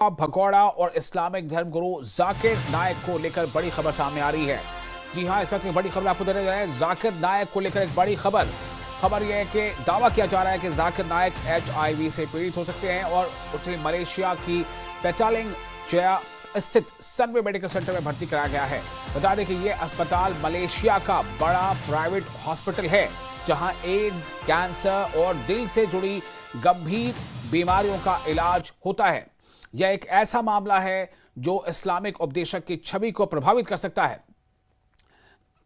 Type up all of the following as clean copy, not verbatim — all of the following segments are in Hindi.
भगोड़ा और इस्लामिक धर्मगुरु जाकिर नायक को लेकर बड़ी खबर सामने आ रही है। जी हां, इस वक्त में बड़ी खबर आपको दे रहे हैं। जाकिर नायक को लेकर एक बड़ी खबर यह है कि दावा किया जा रहा है कि जाकिर नायक HIV से पीड़ित हो सकते हैं और उसे मलेशिया की पेटालिंग जया स्थित सनवे मेडिकल सेंटर में भर्ती कराया गया है। बता दें कि यह अस्पताल मलेशिया का बड़ा प्राइवेट हॉस्पिटल है, जहां एड्स, कैंसर और दिल से जुड़ी गंभीर बीमारियों का इलाज होता है। यह एक ऐसा मामला है जो इस्लामिक उपदेशक की छवि को प्रभावित कर सकता है।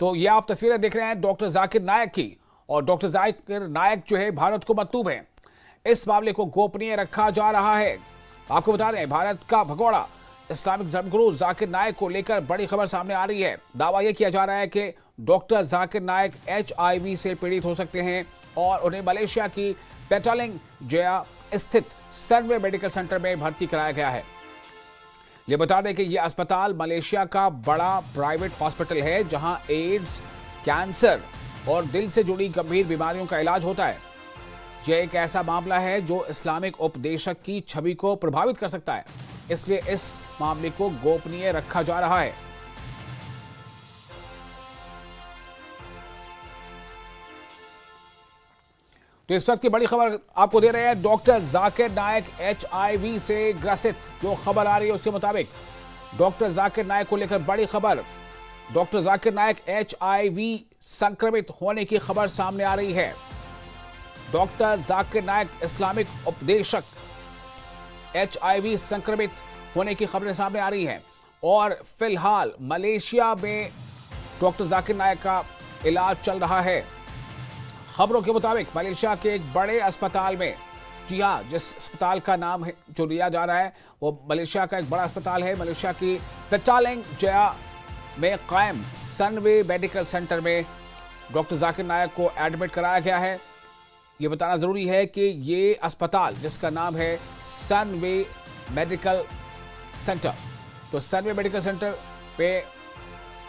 तो यह आप तस्वीरें देख रहे हैं डॉक्टर जाकिर नायक की, और डॉक्टर जाकिर नायक जो है भारत को मतलूब है। इस मामले को गोपनीय रखा जा रहा है। आपको बता दें, भारत का भगोड़ा इस्लामिक धर्मगुरु जाकिर नायक को लेकर बड़ी खबर सामने आ रही है। दावा यह किया जा रहा है कि डॉक्टर जाकिर नायक HIV से पीड़ित हो सकते हैं और उन्हें मलेशिया की पेटालिंग जया स्थित सनवे मेडिकल सेंटर में भर्ती कराया गया है। यह बता दें कि यह अस्पताल मलेशिया का बड़ा प्राइवेट हॉस्पिटल है, जहां एड्स, कैंसर और दिल से जुड़ी गंभीर बीमारियों का इलाज होता है। यह एक ऐसा मामला है जो इस्लामिक उपदेशक की छवि को प्रभावित कर सकता है, इसलिए इस मामले को गोपनीय रखा जा रहा है। तो इस वक्त की बड़ी खबर आपको दे रहे हैं। डॉक्टर जाकिर नायक HIV से ग्रसित, जो खबर आ रही है उसके मुताबिक डॉक्टर जाकिर नायक को लेकर बड़ी खबर। डॉक्टर जाकिर नायक HIV संक्रमित होने की खबर सामने आ रही है। डॉक्टर जाकिर नायक इस्लामिक उपदेशक HIV संक्रमित होने की खबरें सामने आ रही हैं और फिलहाल मलेशिया में डॉक्टर जाकिर नायक का इलाज चल रहा है। खबरों के मुताबिक मलेशिया के एक बड़े अस्पताल में, जी हाँ, जिस अस्पताल का नाम है जो लिया जा रहा है वो मलेशिया का एक बड़ा अस्पताल है, मलेशिया की पेटालिंग जया में कायम सनवे मेडिकल सेंटर में डॉक्टर जाकिर नायक को एडमिट कराया गया है। ये बताना ज़रूरी है कि ये अस्पताल जिसका नाम है सनवे मेडिकल सेंटर, तो सनवे मेडिकल सेंटर पे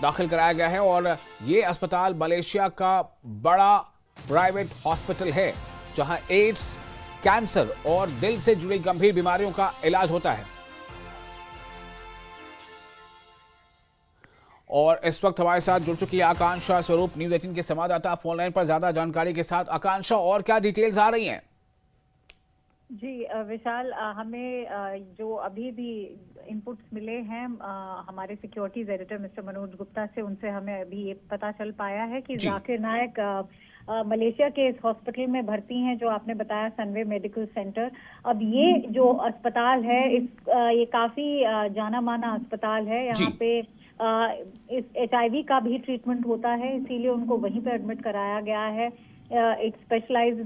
दाखिल कराया गया है और ये अस्पताल मलेशिया का बड़ा प्राइवेट हॉस्पिटल है, जहां एड्स, कैंसर और दिल से जुड़ी गंभीर बीमारियों का इलाज होता है। और इस वक्त हमारे साथ जुड़ चुकी है आकांक्षा स्वरूप, न्यूज़ 18 के संवाददाता, फोन लाइन पर ज्यादा जानकारी के साथ। आकांक्षा, और क्या डिटेल्स आ रही हैं? जी विशाल, हमें जो अभी भी इनपुट्स मिले हैं हमारे securities editor mister Manoj Gupta से, उनसे हमें अभी ये पता चल पाया है कि जाकिर नायक मलेशिया के इस हॉस्पिटल में भर्ती हैं जो आपने बताया, सनवे मेडिकल सेंटर। अब ये जो अस्पताल है ये काफी जाना माना अस्पताल है। यहाँ पे इस HIV का भी ट्रीटमेंट होता है, इसीलिए उनको वहीं पे एडमिट कराया गया है। एक स्पेशलाइज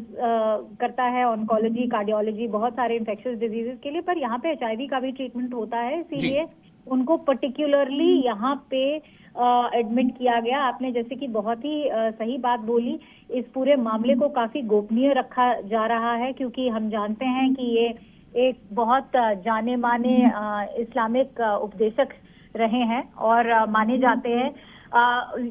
करता है ऑन्कोलॉजी, कार्डियोलॉजी, बहुत सारे इन्फेक्शियस डिजीजेस के लिए, पर यहाँ पे HIV का भी ट्रीटमेंट होता है, इसीलिए उनको पर्टिकुलरली यहाँ पे एडमिट किया गया। आपने जैसे कि बहुत ही सही बात बोली, इस पूरे मामले को काफी गोपनीय रखा जा रहा है, क्योंकि हम जानते हैं कि ये एक बहुत जाने माने इस्लामिक उपदेशक रहे हैं और माने जाते हैं।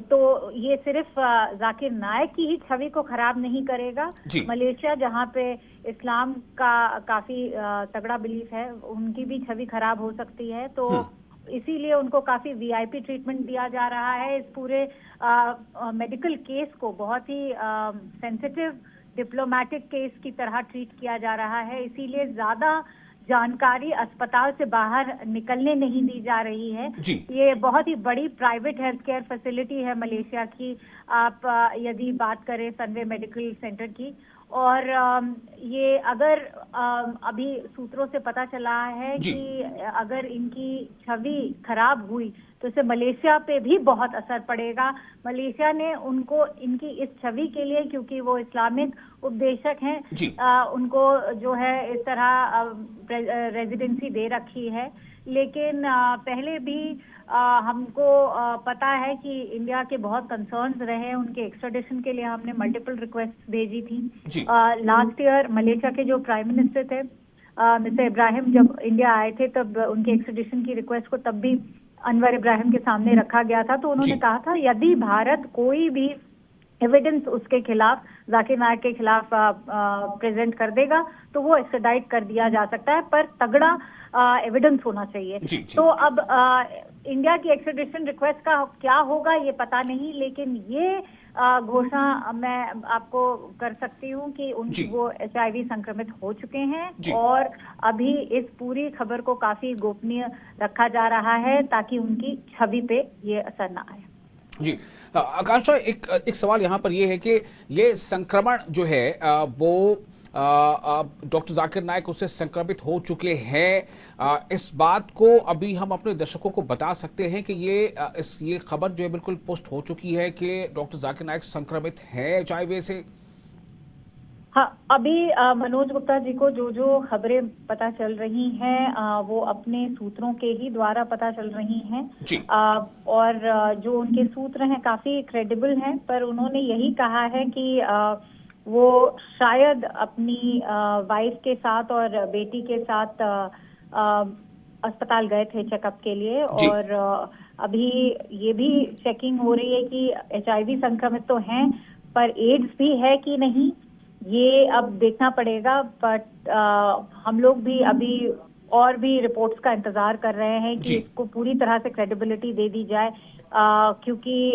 तो ये सिर्फ जाकिर नायक की ही छवि को खराब नहीं करेगा। मलेशिया, जहाँ पे इस्लाम का काफी तगड़ा बिलीफ है, उनकी भी छवि खराब हो सकती है। तो इसीलिए उनको काफी VIP ट्रीटमेंट दिया जा रहा है। इस पूरे मेडिकल केस को बहुत ही सेंसिटिव डिप्लोमेटिक केस की तरह ट्रीट किया जा रहा है, इसीलिए ज्यादा जानकारी अस्पताल से बाहर निकलने नहीं दी जा रही है। ये बहुत ही बड़ी प्राइवेट हेल्थ केयर फैसिलिटी है मलेशिया की, आप यदि बात करें सनवे मेडिकल सेंटर की। और ये अगर अभी सूत्रों से पता चला है कि अगर इनकी छवि खराब हुई तो इससे मलेशिया पे भी बहुत असर पड़ेगा। मलेशिया ने उनको इनकी इस छवि के लिए, क्योंकि वो इस्लामिक उपदेशक हैं, उनको जो है इस तरह रेजिडेंसी दे रखी है। लेकिन पहले भी हमको पता है कि इंडिया के बहुत कंसर्न्स रहे उनके एक्स्ट्राडिशन के लिए। हमने मल्टीपल रिक्वेस्ट भेजी थी। लास्ट ईयर मलेशिया के जो प्राइम मिनिस्टर थे मिस्टर इब्राहिम, जब इंडिया आए थे तब उनके एक्स्ट्राडिशन की रिक्वेस्ट को तब भी अनवर इब्राहिम के सामने रखा गया था। तो उन्होंने कहा था यदि भारत कोई भी एविडेंस उसके खिलाफ जाकिर नायक के खिलाफ प्रेजेंट कर देगा तो वो एक्स्ट्राडाइट कर दिया जा सकता है, पर तगड़ा एविडेंस होना चाहिए। जी, जी। तो अब इंडिया की एक्स्ट्राडिशन रिक्वेस्ट का क्या होगा ये पता नहीं, लेकिन ये घोषणा मैं आपको कर सकती हूँ कि वो HIV संक्रमित हो चुके हैं और अभी इस पूरी खबर को काफी गोपनीय रखा जा रहा है ताकि उनकी छवि पे ये असर ना आए। जी आकांक्षा, एक सवाल यहाँ पर ये है कि ये संक्रमण जो है वो डॉक्टर जाकिर नायक उससे संक्रमित हो चुके हैं। इस बात को अभी हम अपने दर्शकों को बता सकते हैं कि ये खबर जो है बिल्कुल पोस्ट हो चुकी है कि डॉक्टर जाकिर नायक संक्रमित हैं HIV से। हाँ, अभी मनोज गुप्ता जी को जो खबरें पता चल रही हैं वो अपने सूत्रों के ही द्वारा पता चल रही हैं जी। और जो उनके सूत्र हैं काफी क्रेडिबल हैं, पर उन्होंने यही कहा है कि वो शायद अपनी वाइफ के साथ और बेटी के साथ अस्पताल गए थे चेकअप के लिए और अभी ये भी चेकिंग हो रही है कि HIV संक्रमित तो हैं पर एड्स भी है कि नहीं ये अब देखना पड़ेगा। बट हम लोग भी अभी और भी रिपोर्ट्स का इंतजार कर रहे हैं कि इसको पूरी तरह से क्रेडिबिलिटी दे दी जाए क्योंकि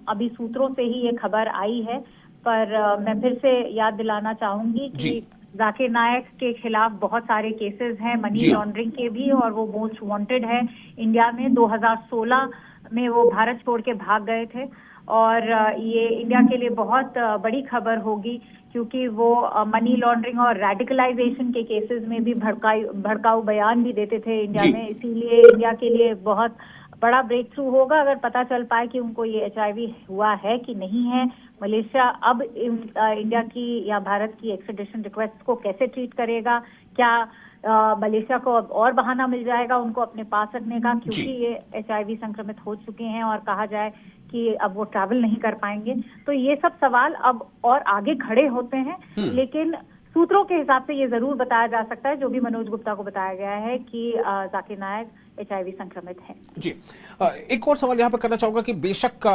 अभी सूत्रों से ही ये खबर आई है। पर मैं फिर से याद दिलाना चाहूंगी कि जाकिर नायक के खिलाफ बहुत सारे केसेस हैं मनी लॉन्ड्रिंग के भी, और वो मोस्ट वांटेड है इंडिया में। 2016 में वो भारत छोड़ के भाग गए थे और ये इंडिया के लिए बहुत बड़ी खबर होगी क्योंकि वो मनी लॉन्ड्रिंग और रेडिकलाइजेशन के केसेस में भी भड़काऊ बयान भी देते थे इंडिया में। इसीलिए इंडिया के लिए बहुत बड़ा ब्रेक थ्रू होगा अगर पता चल पाए कि उनको ये HIV हुआ है कि नहीं है। मलेशिया अब इंडिया की या भारत की एक्स्ट्राडिशन रिक्वेस्ट को कैसे ट्रीट करेगा? क्या मलेशिया को अब और बहाना मिल जाएगा उनको अपने पास रखने का क्योंकि ये HIV संक्रमित हो चुके हैं और कहा जाए कि अब वो ट्रैवल नहीं कर पाएंगे? तो ये सब सवाल अब और आगे खड़े होते हैं, लेकिन सूत्रों के हिसाब से ये जरूर बताया जा सकता है जो भी मनोज गुप्ता को बताया गया है कि जाकिर नायक HIV संक्रमित है। जी एक और सवाल यहाँ पर करना चाहूंगा कि बेशक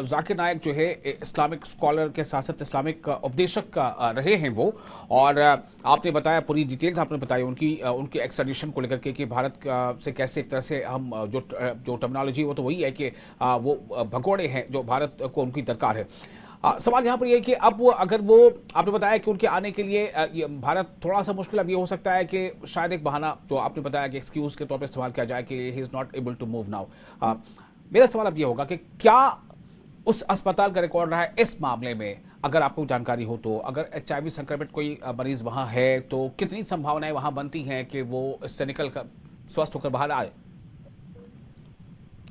जाकिर नायक जो है इस्लामिक स्कॉलर के साथ साथ इस्लामिक उपदेशक रहे हैं वो, और आपने बताया पूरी डिटेल्स आपने बताई उनकी एक्स्ट्राडिशन को लेकर के कि भारत से कैसे एक तरह से हम जो टर्मिनोलॉजी वो तो वही है कि वो भगोड़े हैं जो भारत को उनकी दरकार है। सवाल यहाँ पर ये है कि अब अगर वो आपने बताया कि उनके आने के लिए भारत थोड़ा सा मुश्किल अब ये हो सकता है कि शायद एक बहाना जो आपने बताया कि एक्सक्यूज के तौर पे इस्तेमाल किया जाए कि he is not able to move now. मेरा सवाल अब ये होगा कि क्या उस अस्पताल का रिकॉर्ड रहा है इस मामले में? अगर आपको जानकारी हो तो अगर HIV संक्रमित कोई मरीज वहाँ है तो कितनी संभावनाएं वहाँ बनती हैं कि वो इससे निकल कर स्वस्थ होकर बाहर आए?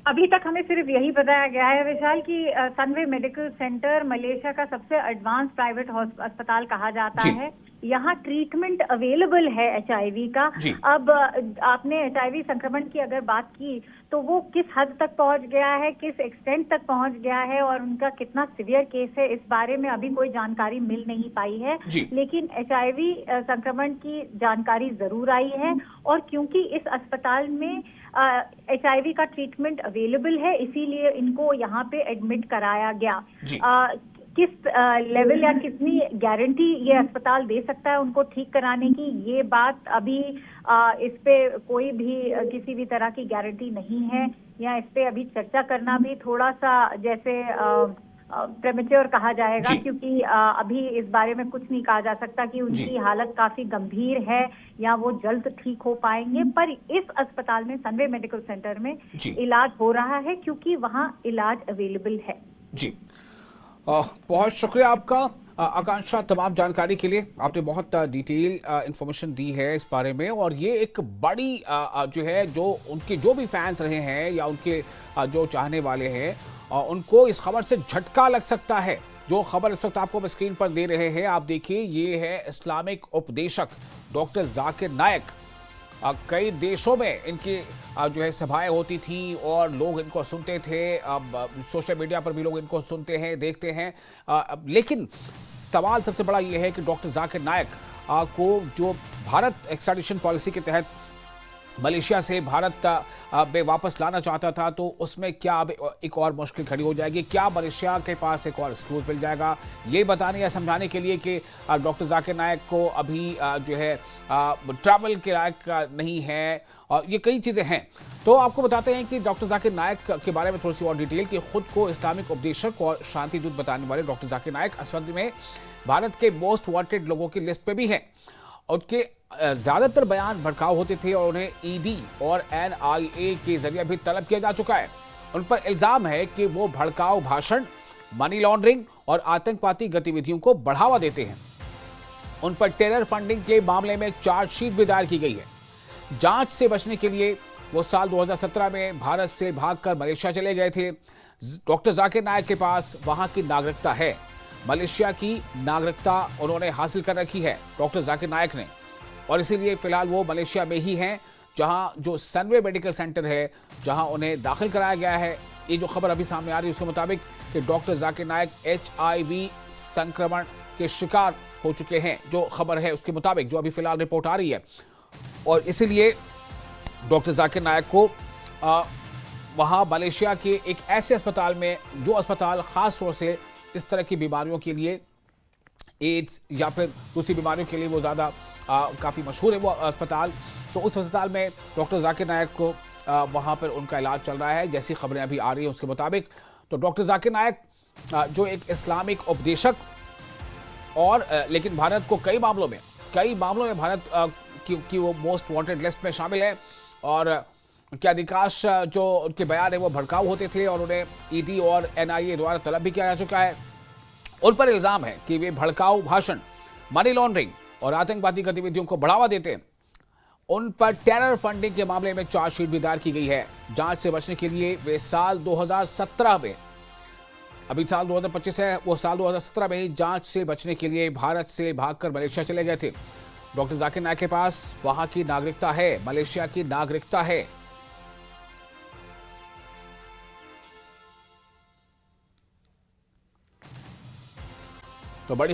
अभी तक हमें सिर्फ यही बताया गया है विशाल कि सनवे मेडिकल सेंटर मलेशिया का सबसे एडवांस प्राइवेट अस्पताल कहा जाता है। यहाँ ट्रीटमेंट अवेलेबल है HIV का। अब आपने HIV संक्रमण की अगर बात की तो वो किस हद तक पहुंच गया है, किस एक्सटेंट तक पहुंच गया है और उनका कितना सीवियर केस है, इस बारे में अभी कोई जानकारी मिल नहीं पाई है। लेकिन HIV संक्रमण की जानकारी जरूर आई है और क्योंकि इस अस्पताल में HIV का ट्रीटमेंट अवेलेबल है इसीलिए इनको यहाँ पे एडमिट कराया गया। किस लेवल या कितनी गारंटी ये अस्पताल दे सकता है उनको ठीक कराने की, ये बात अभी इस पे कोई भी किसी भी तरह की गारंटी नहीं है या इस पे अभी चर्चा करना भी थोड़ा सा जैसे प्रेमेच्योर कहा जाएगा क्योंकि अभी इस बारे में कुछ नहीं कहा जा सकता कि उनकी हालत काफी गंभीर है या वो जल्द ठीक हो पाएंगे। पर इस अस्पताल में सनवे मेडिकल सेंटर में इलाज हो रहा है क्योंकि वहाँ इलाज अवेलेबल है। जी बहुत शुक्रिया आपका आकांक्षा तमाम जानकारी के लिए। आपने बहुत डिटेल इंफॉर्मेशन दी है इस बारे में और ये एक बड़ी जो है जो उनके जो भी फैंस रहे हैं या उनके जो चाहने वाले हैं उनको इस खबर से झटका लग सकता है। जो खबर इस वक्त आपको स्क्रीन पर दे रहे हैं आप देखिए, ये है इस्लामिक उपदेशक डॉक्टर जाकिर नायक। कई देशों में इनकी जो है सभाएं होती थी और लोग इनको सुनते थे। अब सोशल मीडिया पर भी लोग इनको सुनते हैं देखते हैं। लेकिन सवाल सबसे बड़ा ये है कि डॉक्टर जाकिर नायक को जो भारत एक्स्ट्राडिशन पॉलिसी के तहत मलेशिया से भारत में वापस लाना चाहता था, तो उसमें क्या अब एक और मुश्किल खड़ी हो जाएगी? क्या मलेशिया के पास एक और एक्सक्यूज मिल जाएगा? ये बताने या समझाने के लिए कि डॉक्टर जाकिर नायक को अभी जो है ट्रैवल के लायक नहीं है, और ये कई चीज़ें हैं। तो आपको बताते हैं कि डॉक्टर जाकिर नायक के बारे में थोड़ी सी और डिटेल कि खुद को इस्लामिक उपदेशक और शांति दूत बताने वाले डॉक्टर जाकिर नायक असल में भारत के मोस्ट वांटेड लोगों की लिस्ट पे भी हैं। उनके ज्यादातर बयान भड़काऊ होते थे और उन्हें ईडी और एनआईए के जरिए भी तलब किया जा चुका है। उन पर इल्जाम है कि वो भड़काऊ भाषण, मनी लॉन्ड्रिंग और आतंकवादी गतिविधियों को बढ़ावा देते हैं। उन पर टेरर फंडिंग के मामले में चार्जशीट भी दायर की गई है। जांच से बचने के लिए वो साल 2017 में भारत से भागकर मलेशिया चले गए थे। डॉक्टर जाकिर नायक के पास वहां की नागरिकता है। मलेशिया की नागरिकता उन्होंने हासिल कर रखी है डॉक्टर जाकिर नायक ने, और इसीलिए फिलहाल वो मलेशिया में ही हैं, जहां जो सनवे मेडिकल सेंटर है जहां उन्हें दाखिल कराया गया है। ये जो खबर अभी सामने आ रही है उसके मुताबिक कि डॉक्टर जाकिर नायक HIV संक्रमण के शिकार हो चुके हैं, जो खबर है उसके मुताबिक, जो अभी फिलहाल रिपोर्ट आ रही है। और इसीलिए डॉक्टर जाकिर नायक को वहाँ मलेशिया के एक ऐसे अस्पताल में, जो अस्पताल ख़ास तौर से इस तरह की बीमारियों के लिए, एड्स या फिर दूसरी बीमारियों के लिए वो ज़्यादा काफ़ी मशहूर है वो अस्पताल, तो उस अस्पताल में डॉक्टर जाकिर नायक को वहाँ पर उनका इलाज चल रहा है, जैसी खबरें अभी आ रही हैं उसके मुताबिक। तो डॉक्टर जाकिर नायक जो एक इस्लामिक उपदेशक और लेकिन भारत को कई मामलों में भारत की वो मोस्ट वांटेड लिस्ट में शामिल है, और उनके अधिकांश जो उनके बयान है वो भड़काऊ होते थे और उन्हें ईडी और एनआईए द्वारा तलब भी किया जा चुका है। उन पर इल्जाम है कि वे भड़काऊ भाषण, मनी लॉन्ड्रिंग और आतंकवादी गतिविधियों को बढ़ावा देते हैं। उन पर टेरर फंडिंग के मामले में चार्जशीट भी दायर की गई है। जांच से बचने के लिए वे साल 2017 में, अभी साल 2025 है, वो साल 2017 में ही जांच से बचने के लिए भारत से भागकर मलेशिया चले गए थे। डॉक्टर जाकिर नायक के पास वहां की नागरिकता है, मलेशिया की नागरिकता है। तो बड़ी